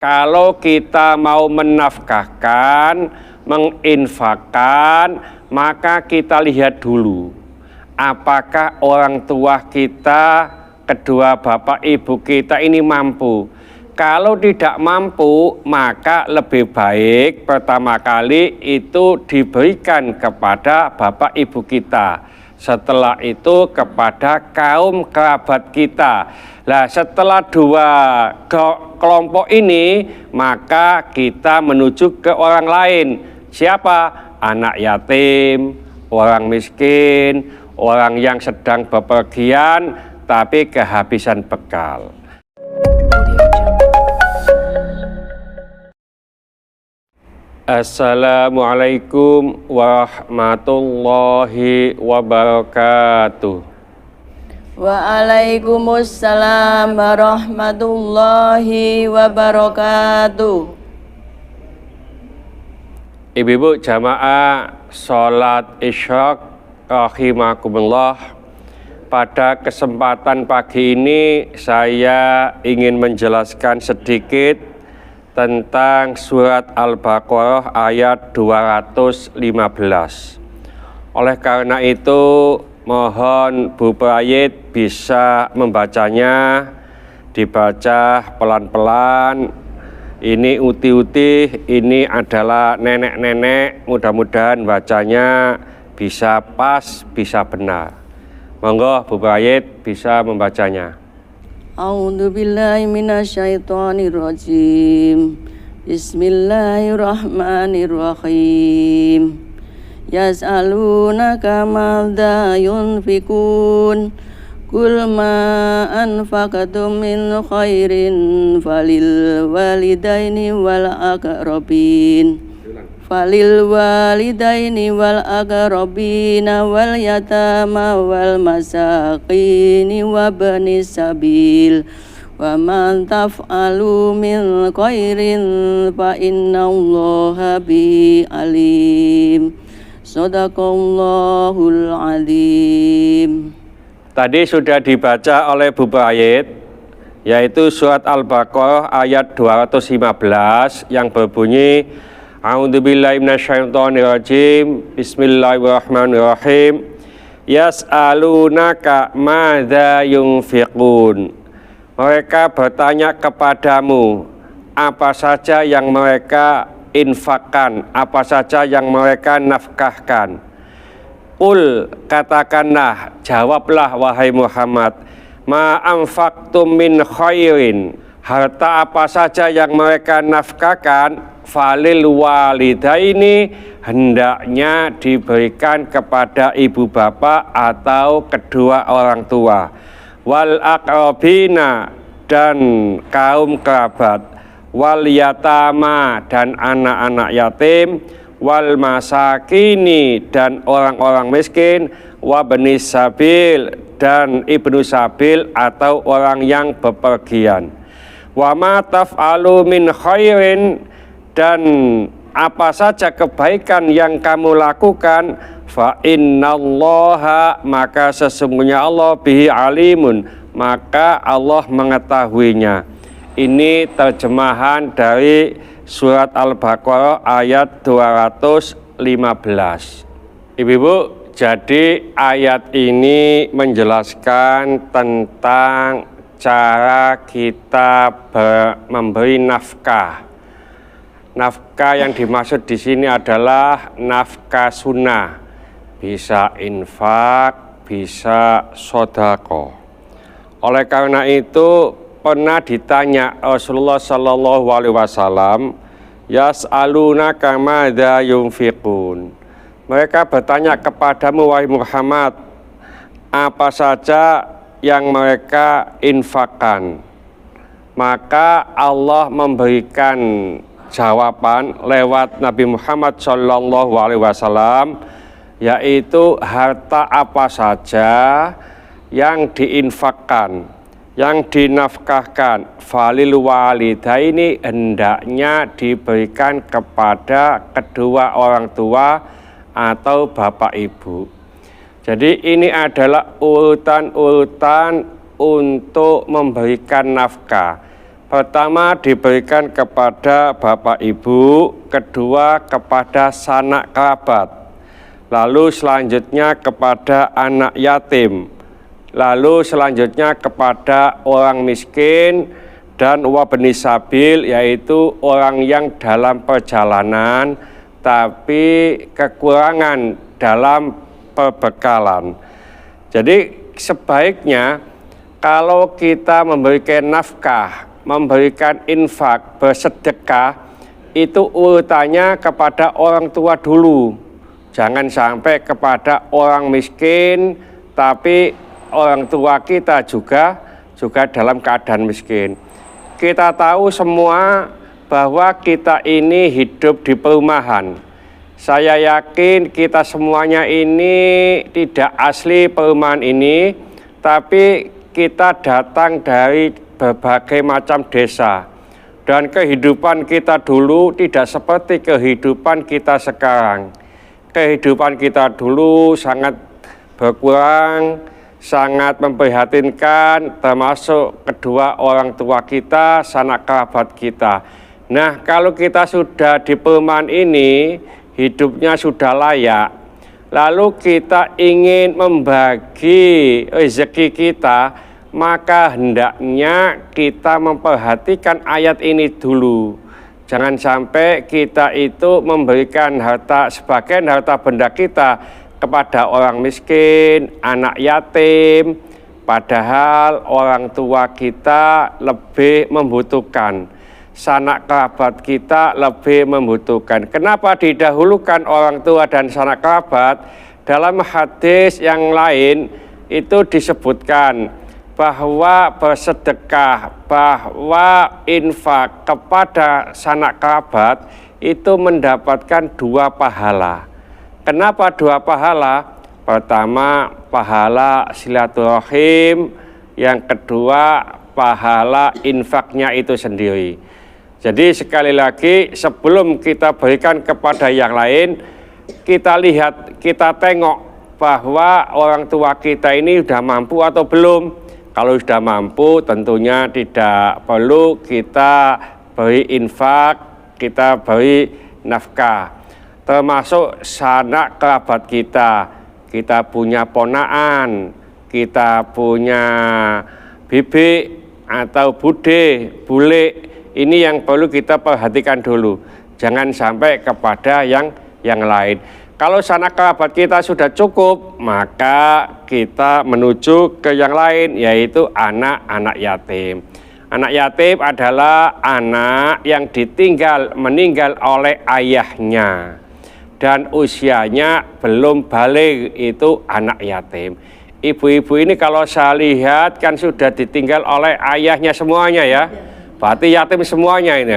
Kalau kita mau menafkahkan, menginfakkan, maka kita lihat dulu apakah orang tua kita, kedua bapak ibu kita ini mampu. Kalau tidak mampu, maka lebih baik pertama kali itu diberikan kepada bapak ibu kita. Setelah itu kepada kaum kerabat kita. Nah, setelah dua kelompok ini, maka kita menuju ke orang lain. Siapa? Anak yatim, orang miskin, orang yang sedang bepergian tapi kehabisan bekal. Assalamualaikum warahmatullahi wabarakatuh. Waalaikumsalam warahmatullahi wabarakatuh. Ibu-ibu jamaah sholat isyraq rahimakumullah. Pada kesempatan pagi ini saya ingin menjelaskan sedikit tentang surat Al-Baqarah ayat 215. Oleh karena itu mohon Bu Prayit bisa membacanya, dibaca pelan-pelan. Ini uti-uti, ini adalah nenek-nenek, mudah-mudahan bacanya bisa pas, bisa benar. Monggo Bu Prayit bisa membacanya. A'udzubillahi minasyaitonirrajim. Bismillahirrahmanirrahim. Yas'alunaka madza yunfikun Qul ma anfaqtum min khairin falil walidaini wal aqrabina wal yatama wal masakini wa banis sabil wa man taf'alu min khairin fa innallaha bi alim. Shadaqallahul azim. Tadi sudah dibaca oleh Bu Prayit, yaitu surat Al-Baqarah ayat 215 yang berbunyi A'udzubillahi minasyaitonirrajim. Bismillahirrahmanirrahim. Yas'alunaka madza yunfiqun. Mereka bertanya kepadamu apa saja yang mereka infakkan, apa saja yang mereka nafkahkan. Qul, katakanlah, jawablah wahai Muhammad, ma anfaqtum min khairin, harta apa saja yang mereka nafkahkan, falil walidaini, hendaknya diberikan kepada ibu bapak atau kedua orang tua, wal aqrabina, dan kaum kerabat, wal yatama, dan anak-anak yatim, wal masakini, dan orang-orang miskin, wa benis sabil, dan ibnu sabil atau orang yang bepergian. Wa ma taf'alu min khairin, dan apa saja kebaikan yang kamu lakukan, fa innallaha, maka sesungguhnya Allah bihi alimun, maka Allah mengetahuinya. Ini terjemahan dari surat Al-Baqarah ayat 215. Ibu-ibu, jadi ayat ini menjelaskan tentang cara kita memberi nafkah. Nafkah yang dimaksud di sini adalah nafkah sunnah. Bisa infak, bisa sodako. Oleh karena itu pernah ditanya Rasulullah Sallallahu Alaihi Wasallam, yas'alunaka madza yunfiqun. Mereka bertanya kepadamu wahai Muhammad, apa saja yang mereka infakkan. Maka Allah memberikan jawaban lewat Nabi Muhammad Sallallahu Alaihi Wasallam, yaitu harta apa saja yang diinfakkan, yang dinafkahkan, falil walidaini, hendaknya diberikan kepada kedua orang tua atau bapak ibu. Jadi ini adalah urutan-urutan untuk memberikan nafkah. Pertama diberikan kepada bapak ibu, kedua kepada sanak kerabat, lalu selanjutnya kepada anak yatim, lalu selanjutnya kepada orang miskin dan wabni sabil, yaitu orang yang dalam perjalanan tapi kekurangan dalam perbekalan. Jadi sebaiknya kalau kita memberikan nafkah, memberikan infak, bersedekah, itu urutannya kepada orang tua dulu. Jangan sampai kepada orang miskin, tapi orang tua kita juga dalam keadaan miskin. Kita tahu semua bahwa kita ini hidup di perumahan. Saya yakin kita semuanya ini tidak asli perumahan ini, tapi kita datang dari berbagai macam desa, dan kehidupan kita dulu tidak seperti kehidupan kita sekarang. Kehidupan kita dulu sangat berkurang, sangat memprihatinkan, termasuk kedua orang tua kita, sanak kerabat kita. Nah, kalau kita sudah di perumahan ini, hidupnya sudah layak, lalu kita ingin membagi rezeki kita, maka hendaknya kita memperhatikan ayat ini dulu. Jangan sampai kita itu memberikan harta, sebagian harta benda kita kepada orang miskin, anak yatim, padahal orang tua kita lebih membutuhkan, sanak kerabat kita lebih membutuhkan. Kenapa didahulukan orang tua dan sanak kerabat? Dalam hadis yang lain itu disebutkan bahwa bersedekah, bahwa infak kepada sanak kerabat itu mendapatkan 2 pahala. Kenapa 2 pahala? Pertama, pahala silaturahim, yang kedua, pahala infaknya itu sendiri. Jadi sekali lagi, sebelum kita berikan kepada yang lain, kita lihat, kita tengok bahwa orang tua kita ini sudah mampu atau belum. Kalau sudah mampu, tentunya tidak perlu kita beri infak, kita beri nafkah. Termasuk sanak kerabat kita. Kita punya ponaan, kita punya bibi atau bude, bule. Ini yang perlu kita perhatikan dulu. Jangan sampai kepada yang lain. Kalau sanak kerabat kita sudah cukup, maka kita menuju ke yang lain, yaitu anak-anak yatim. Anak yatim adalah anak yang meninggal oleh ayahnya dan usianya belum balik, itu anak yatim. Ibu-ibu ini kalau saya lihat kan sudah ditinggal oleh ayahnya semuanya ya, berarti yatim semuanya ini.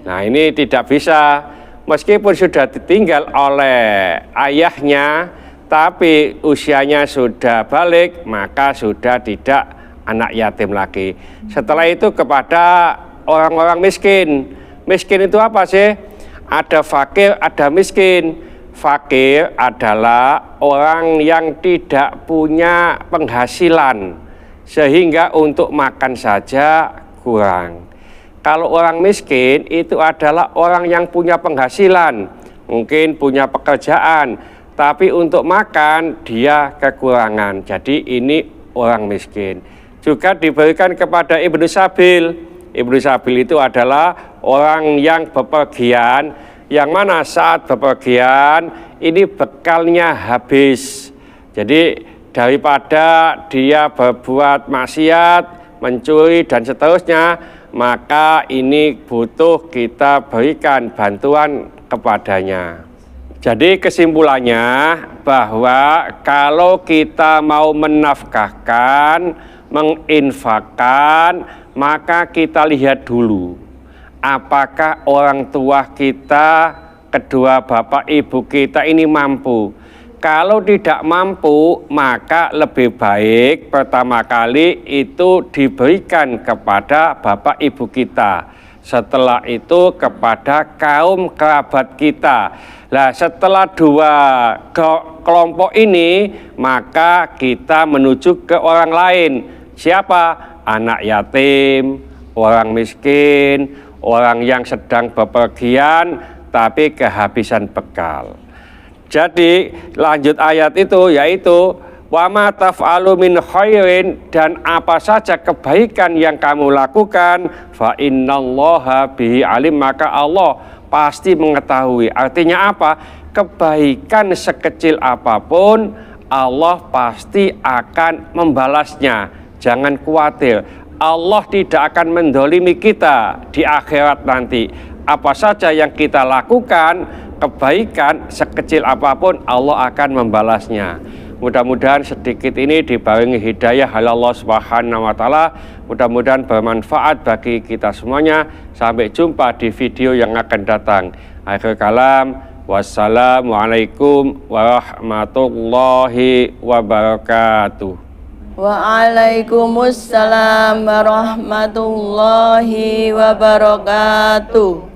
Nah, ini tidak bisa. Meskipun sudah ditinggal oleh ayahnya, tapi usianya sudah balik, maka sudah tidak anak yatim lagi. Setelah itu kepada orang-orang miskin. Miskin itu apa sih? Ada fakir, ada miskin. Fakir adalah orang yang tidak punya penghasilan, sehingga untuk makan saja kurang. Kalau orang miskin itu adalah orang yang punya penghasilan, mungkin punya pekerjaan, tapi untuk makan dia kekurangan. Jadi ini orang miskin. Juga diberikan kepada ibnu sabil. Ibnu sabil itu adalah orang yang bepergian, yang mana saat bepergian ini bekalnya habis. Jadi daripada dia berbuat maksiat, mencuri dan seterusnya, maka ini butuh kita berikan bantuan kepadanya. Jadi kesimpulannya bahwa kalau kita mau menafkahkan, menginfakkan, maka kita lihat dulu apakah orang tua kita, kedua bapak ibu kita ini mampu. Kalau tidak mampu, maka lebih baik pertama kali itu diberikan kepada bapak ibu kita. Setelah itu kepada kaum kerabat kita. Nah, setelah 2 kelompok ini, maka kita menuju ke orang lain. Siapa? Anak yatim, orang miskin, orang yang sedang bepergian tapi kehabisan bekal. Jadi lanjut ayat itu yaitu wa ma taf'alu min khairin, dan apa saja kebaikan yang kamu lakukan fa innallaha bihi alim, maka Allah pasti mengetahui. Artinya apa? Kebaikan sekecil apapun Allah pasti akan membalasnya. Jangan khawatir, Allah tidak akan mendolimi kita di akhirat nanti. Apa saja yang kita lakukan, kebaikan sekecil apapun Allah akan membalasnya. Mudah-mudahan sedikit ini dibarengi hidayah oleh Allah Subhanahu wa taala. Mudah-mudahan bermanfaat bagi kita semuanya. Sampai jumpa di video yang akan datang. Akhir kalam, wassalamualaikum warahmatullahi wabarakatuh. Waalaikumsalam warahmatullahi wabarakatuh.